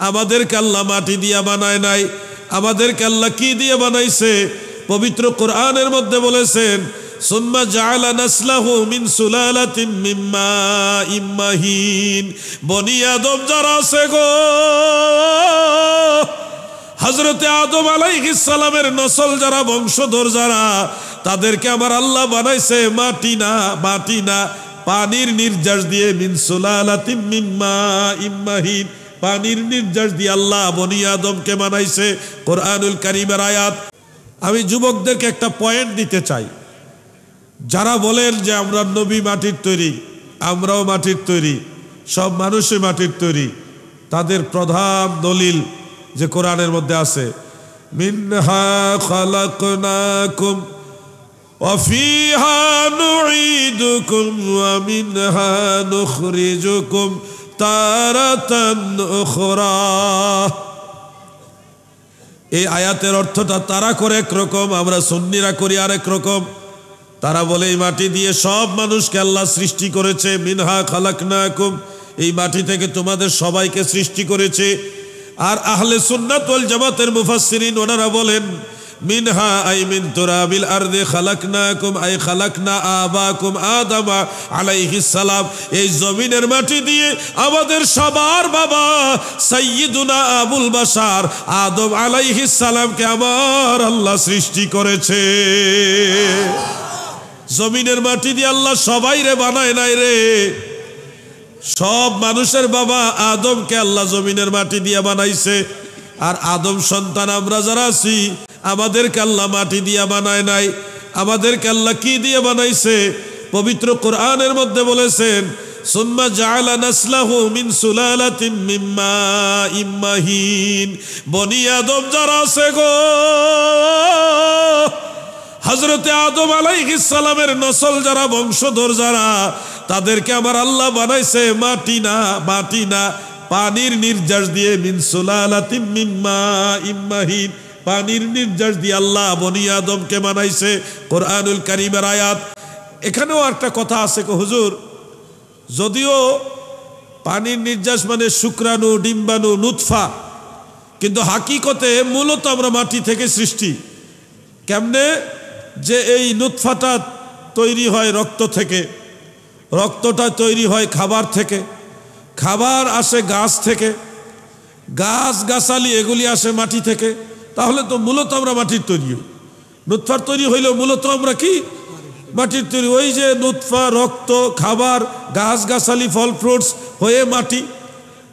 আমাদেরকে আল্লাহ মাটি দিয়া বানায় নাই, আমাদেরকে আল্লাহ কি দিয়ে বানাইছে? পবিত্র কোরআনের মধ্যে বলেছেন সুম্মা জাআলা নাসলাহু মিন সুলালাতিন মিন মাইম মাহিন। বনি আদম যারা আছে গো, হযরতে আদম আলাইহিস সালামের নসল যারা, বংশধর যারা, তাদেরকে আমার আল্লাহ বানাইছে মাটি না, মাটি না, পানির নির্যাস দিয়ে। মিন সুলালাতিন মিন মাইম মাহিন, পানির নির্যাস দিয়ে আল্লাহ বনি আদমকে বানাইছে। কোরআনুল কারীমের আয়াত। আমি যুবকদেরকে একটা পয়েন্ট দিতে চাই। যারা বলেন যে আমরা নবী মাটির তৈরি, আমরাও মাটির তৈরি, সব মানুষই মাটির তৈরি, তাদের প্রধান দলিল যে কোরআনের মধ্যে আছে, মিনহা খালাকনাকুম ওয়া ফিহা নুঈদুকুম ওয়া মিনহা নুখরিজুকুম তারাতান উখরা। এই আয়াতের অর্থটা তারা করে একরকম, আমরা সুন্নিরা করি আরেক রকম। তারা বলে এই মাটি দিয়ে সব মানুষকে আল্লাহ সৃষ্টি করেছে। মিনহা খালাকনাকুম, এই মাটি থেকে তোমাদের সবাইকে সৃষ্টি করেছে। আর আহলে সুন্নাত ওয়াল জামাতের মুফাসসিরিন ওনারা বলেন মিনহা আই মিন তুরাবিল আরদি খালাকনাকুম আই খালাকনা আবাকুম আদম আলাইহিস সালাম। এই জমিনের মাটি দিয়ে আমাদের সবার বাবা সাইয়্যিদুনা আবুল বাশার আদম আলাইহিস সালামকে আমার আল্লাহ সৃষ্টি করেছে। জমিনের মাটি দিয়ে আল্লাহ সবাই রে বানায় নাই রে, সব মানুষের বাবা আদমকে আল্লাহ জমিনের মাটি দিয়ে বানাইছে। আর আদম সন্তান আমরা যারা আছি, আমাদেরকে আল্লাহ মাটি দিয়ে বানায় নাই, আমাদেরকে আল্লাহ কি দিয়ে বানাইছে? পবিত্র কোরআনের মধ্যে বলেছেন সুম্মা জাআলা নাসলাহু মিন সুলালাতিন মিন মাইম মাহিন। বনি আদম যারা আছে গো, হযরতে আদম আলাইহিস সালামের নসল যারা, বংশধর যারা, তাদেরকে আমার আল্লাহ বানাইছে মাটি না, মাটি না, পানির নির্যাস দিয়ে। মিন সুলালাতিন মিন মাইম মাহিন, পানির নির্যাস দিয়ে আল্লাহ বনি আদমকে বানাইছে। কোরআনুল কারীমের আয়াত। এখানেও একটা কথা আছে গো হুজুর, যদিও পানির নির্যাস মানে শুক্রাণু, ডিম্বাণু, নুতফা, কিন্তু হাকিকতে মূলত আমরা মাটি থেকে সৃষ্টি। কেমনে? যে এই নুতফাটা তৈরি হয় রক্ত থেকে, রক্তটা তৈরি হয় খাবার থেকে, খাবার আসে গাছ থেকে, গাছ গাছালি এগুলি আসে মাটি থেকে। তাহলে তো মূলত আমরা মাটির তৈরি। নুতফার তৈরি হইলেও মূলত আমরা কি মাটির তৈরি। ওই যে নুতফা, রক্ত, খাবার, গাছ গাছালি, ফল ফ্রুটস হয়ে মাটি।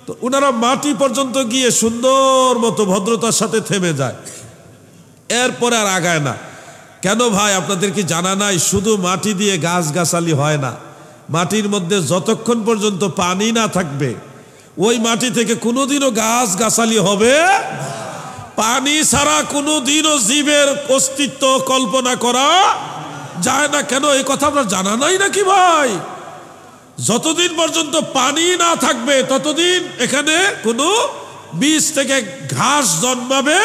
তো ওনারা মাটি পর্যন্ত গিয়ে সুন্দর মতো ভদ্রতার সাথে থেমে যায়, এরপরে আর আগায় না। কেন ভাই, আপনাদের কি জানা নাই? শুধু মাটি দিয়ে গাছ গাছালি হয় না। মাটির মধ্যে যতক্ষণ পর্যন্ত পানি না থাকবে, ওই মাটি থেকে কোনোদিনও গাছ গাছালি হবে। পানি ছাড়া কোনোদিনও জীবের অস্তিত্ব কল্পনা করা যায় না। কেন? এই কথা আপনার জানা নাই নাকি ভাই? যতদিন পর্যন্ত পানি না থাকবে ততদিন এখানে কোনো বীজ থেকে ঘাস জন্মাবে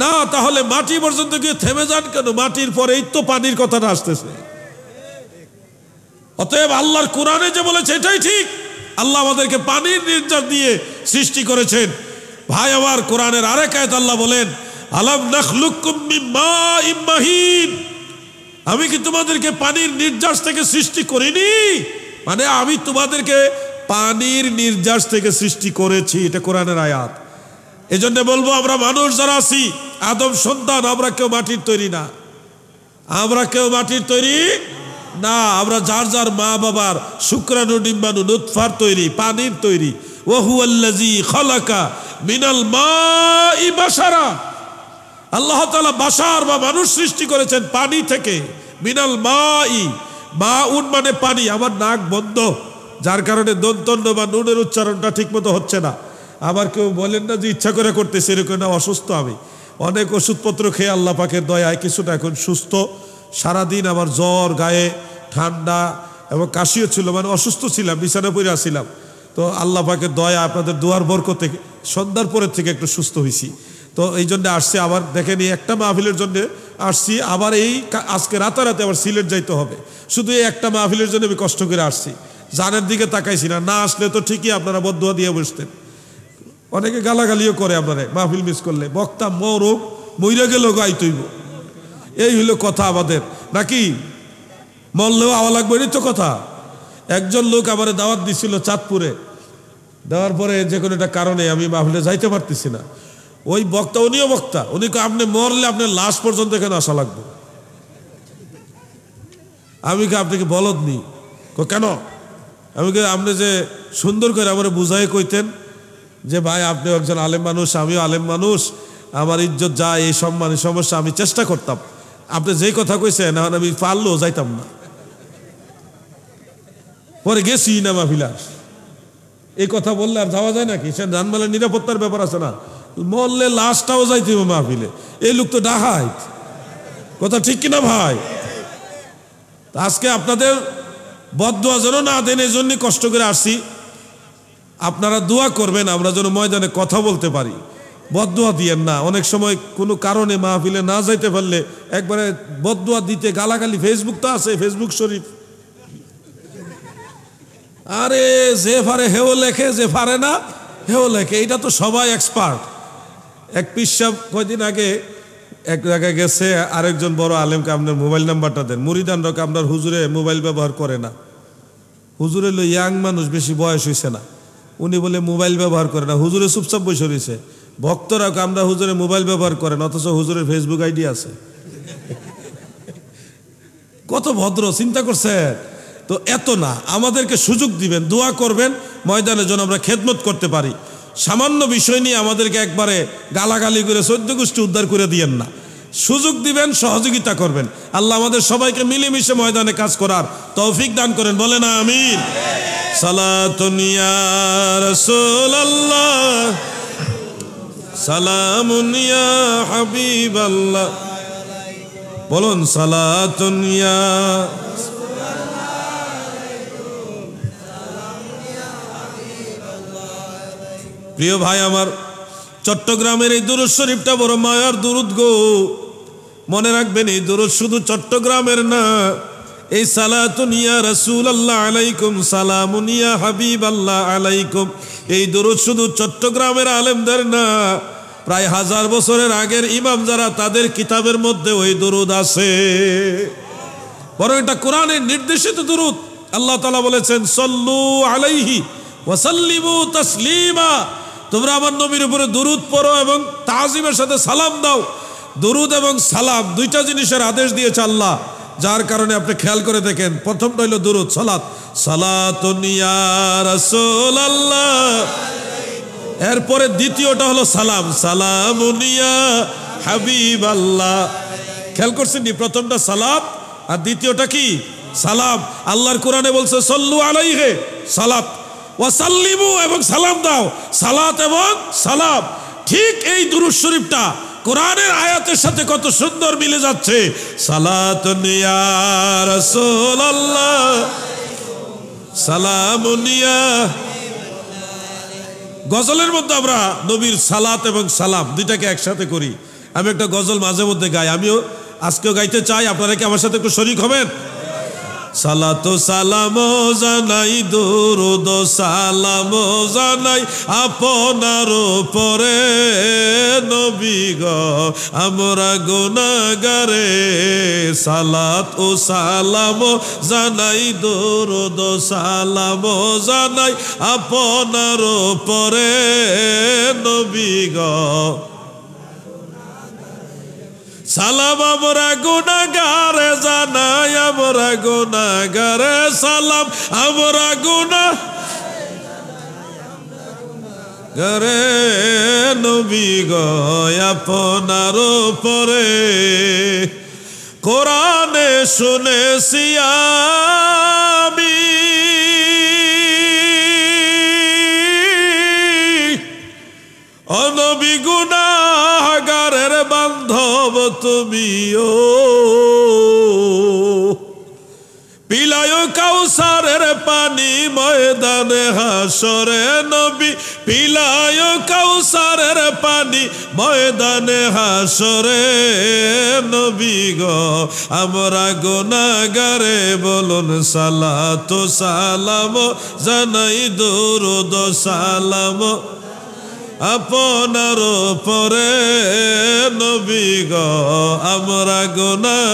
না। তাহলে মাটি পর্যন্ত গিয়ে থেমে যান কেন? মাটির পরেই তো পানির কথাটা আসতেছে। অতএব আল্লাহর কোরআনে যে বলেছে এটাই ঠিক। আল্লাহ আমাদেরকে পানির নির্যাস দিয়ে সৃষ্টি করেছেন। ভাই আমার, কোরআনের আরেক আয়াত আল্লাহ বলেন আলাম নাখলুকুম মিন মাইম মাহিন। আমি কি তোমাদেরকে পানির নির্যাস থেকে সৃষ্টি করিনি? মানে আমি তোমাদেরকে পানির নির্যাস থেকে সৃষ্টি করেছি। এটা কোরআনের আয়াত। এজন্য বলবো, আমরা মানুষ যারা আছি, আদম সন্তান, আমরা কেউ মাটির তৈরি না, আমরা কেউ মাটির তৈরি না। আমরা যার যার মা বাবার শুক্রাণু, ডিম্বাণু, নুতফার তৈরি, পানির তৈরি। ওয়া হুয়াল্লাযী খালাকা মিনাল মাই বাশারা। আল্লাহ তাআলা বাশার বা মানুষ সৃষ্টি করেছেন পানি থেকে। মিনাল মাই, মাউন মানে পানি। আমার নাক বন্ধ, যার কারণে দন্তন্য বা নুনের উচ্চারণটা ঠিক মতো হচ্ছে না। আবার কেউ বলেন না যে ইচ্ছা করে করতেছে, এরকম না। অসুস্থ আমি, অনেক ওষুধপত্র খেয়ে আল্লাহ পাকের দয়ায় কিছুটা এখন সুস্থ। সারাদিন আমার জ্বর, গায়ে ঠান্ডা এবং কাশিও ছিল, মানে অসুস্থ ছিলাম, বিছানা পড়ে আসছিলাম। তো আল্লাহ পাকের দয়া, আপনাদের দোয়ার বরকতে সন্ধ্যার পরের থেকে একটু সুস্থ হয়েছি। তো এই জন্য আসছি। আবার দেখেন, এই একটা মাহফিলের জন্য আসছি। আবার এই আজকে রাতারাতি আবার সিলেট যাইতে হবে। শুধু এই একটা মাহফিলের জন্য আমি কষ্ট করে আসছি। জানের দিকে তাকাইছি না। না আসলে তো ঠিকই আপনারা বদদুয়া দিয়ে বসতেন। অনেকে গালাগালিও করে আপনারে মাহফিল মিস করলে, বক্তা মরুক মইরা গেল গাইতইব, এই হইলো কথা আমাদের নাকি? মরলেও আওয়া লাগবে, এই তো কথা। একজন লোক আমার দাওয়াত দিছিল চাঁদপুরে, দেওয়ার পরে যে কোনো একটা কারণে আমি মাহফিলে যাইতে পারতেছি না। ওই বক্তা, উনিও বক্তা, উনি আপনি মরলে আপনার লাশ পর্যন্ত এখানে আসা লাগবে। আমি আপনি কি বলদ নি? কেন? আমি আপনি যে সুন্দর করে আমার বুঝাই কইতেন যে ভাই আপনি একজন আলেম মানুষ, আমিও আলেম মানুষ, আমার ইজ্জত যায়, এই সম্মানের সমস্যা, আমি চেষ্টা করতাম। আপনি যেই কথা কইছেন এখন আমি পারলেও যাইতাম না, পরে গেছি না মাহফিলার। এই কথা বললে আর যাওয়া যায় নাকি? সে জানমালের নিরাপত্তার ব্যাপার আছে না, মরলে লাশটাও যাইতে হবে মাহফিলে। এই লোক তো ডাহাইত, কথা ঠিক কিনা ভাই? আজকে আপনাদের বদদোয়া যেন না দেন, এই জন্যই কষ্ট করে আসছি। আপনারা দোয়া করবেন আমরা যেন ময়দানে কথা বলতে পারি, বদদোয়া দিয়েন না। অনেক সময় কোনো কারণে মাহফিলে না যাইতে পারলে একবারে বদদোয়া দিতে গালাগালি, ফেসবুক তো আছে, ফেসবুক শরীফ, আরে যে পারে হেও লেখে, যে পারে না হেও লেখে, এটা তো সবাই এক্সপার্ট। এক পিসাব কয়দিন আগে এক জায়গায় গেছে, আরেকজন বড় আলেমকে আপনার মোবাইল নাম্বারটা দেন, মুরিদানরাকে আপনার হুজুরে মোবাইল ব্যবহার করে না। হুজুরে লো ইয়াং মানুষ, বেশি বয়স হয়েছে না, উনি বলে মোবাইল ব্যবহার করে না। হুজুরে চুপচাপ বসে রয়েছে, ভক্তরা আমরা হুজুরে মোবাইল ব্যবহার করেন, অথচ হুজুরের ফেসবুক আইডি আছে। কত ভদ্র, চিন্তা করছেন? তো এত না, আমাদেরকে সুযোগ দিবেন, দোয়া করবেন ময়দানে যেন আমরা খেদমত করতে পারি। সামান্য বিষয় নিয়ে আমাদেরকে একবারে গালাগালি করে 14 গোষ্ঠী উদ্ধার করে দিয়েন না, সুযোগ দিবেন, সহযোগিতা করবেন। আল্লাহ আমাদের সবাইকে মিলেমিশে ময়দানে কাজ করার তৌফিক দান করেন, বলেন আমিন। সালাতুন ইয়া রাসূলুল্লাহ, সালামুন ইয়া হাবিবাল্লাহ, বলুন সালাতুন ইয়া। প্রিয় ভাই আমার, চট্টগ্রামের এই দুরূদ শরীফটা বড় মায়ার দুরূদ গো। মনে রাখবেন, এই দুরূদ শুধু চট্টগ্রামের না, এই সালাতুন ইয়া রাসূলুল্লাহ আলাইকুম, সালামুন ইয়া হাবিবাল্লাহ আলাইকুম, এই দুরূদ শুধু চট্টগ্রামের আলেমদের না, প্রায় 1000 বছরের আগের ইমাম যারা, তাদের কিতাবের মধ্যে ওই দুরূদ আছে। বরং এটা কোরআনের নির্দেশিত দুরূদ। আল্লাহ তাআলা বলেছেন, সল্লু আলাইহি ওয়া সাল্লিমু তাসলিমা, তোমরা আমার নবীর উপরে দুরূদ পড়ো এবং তাজিমের সাথে সালাম দাও। দুরূদ এবং সালাম দুইটা জিনিসের আদেশ দিয়েছে আল্লাহ, যার কারণে আপনি খেয়াল করে দেখেন, প্রথমটা হলো দুরূদ, সালাত, সালাতুন ইয়া রাসূলুল্লাহ, এরপরে দ্বিতীয়টা হলো সালাম, সালামুন ইয়া হাবিবাল্লাহ। খেয়াল করছেন নি? প্রথমটা সালাত আর দ্বিতীয়টা কি? সালাম। আল্লাহর কোরআনে বলছে সল্লু আলাইহি, সালাত, ওয়াসাল্লিমু এবং সালাম দাও, সালাত এবং সালাম। ঠিক এই দুরূদ শরীফটা কোরআনের আয়াতের সাথে কত সুন্দর মিলে যাচ্ছে। সালাতুন ইয়া রাসূলুল্লাহ, সালামুন ইয়া। গজলের মধ্যে আমরা নবীর সালাত এবং সালাম দুইটাকে একসাথে করি। আমি একটা গজল মাঝে মধ্যে গাই, আমিও আজকেও গাইতে চাই, আপনারা কি আমার সাথে একটু শরীক হবেন? সালাতু সালাম জানাই, দুরূদ সালাম জানাই আপনার উপরে নবী গো, আমরা গুনাহগারে। সালাত ও সালাম জানাই, দুরূদ সালাম জানাই আপনার উপরে নবী গো, সালাম আমরা গুনাহগারে জানাই, আমরা গুনাহগারে, সালাম আমরা গুনাহগারে নবী গো, আপনার উপরে কোরআনে শুনেছি আমি, ও নবী গুনাহগারের বান্ধব তুমিও, পিলায় কাউসারের পানি ময়দানে হাসরে নবী, পিলায় কাউসারের পানি ময়দানে হাসরে নবী গো, আমরা গুনাহগারে। বলুন সালাতু সালাম জানাই, দুরূদ সালাম আপনার পরে নবী গো আমরা গুনাহ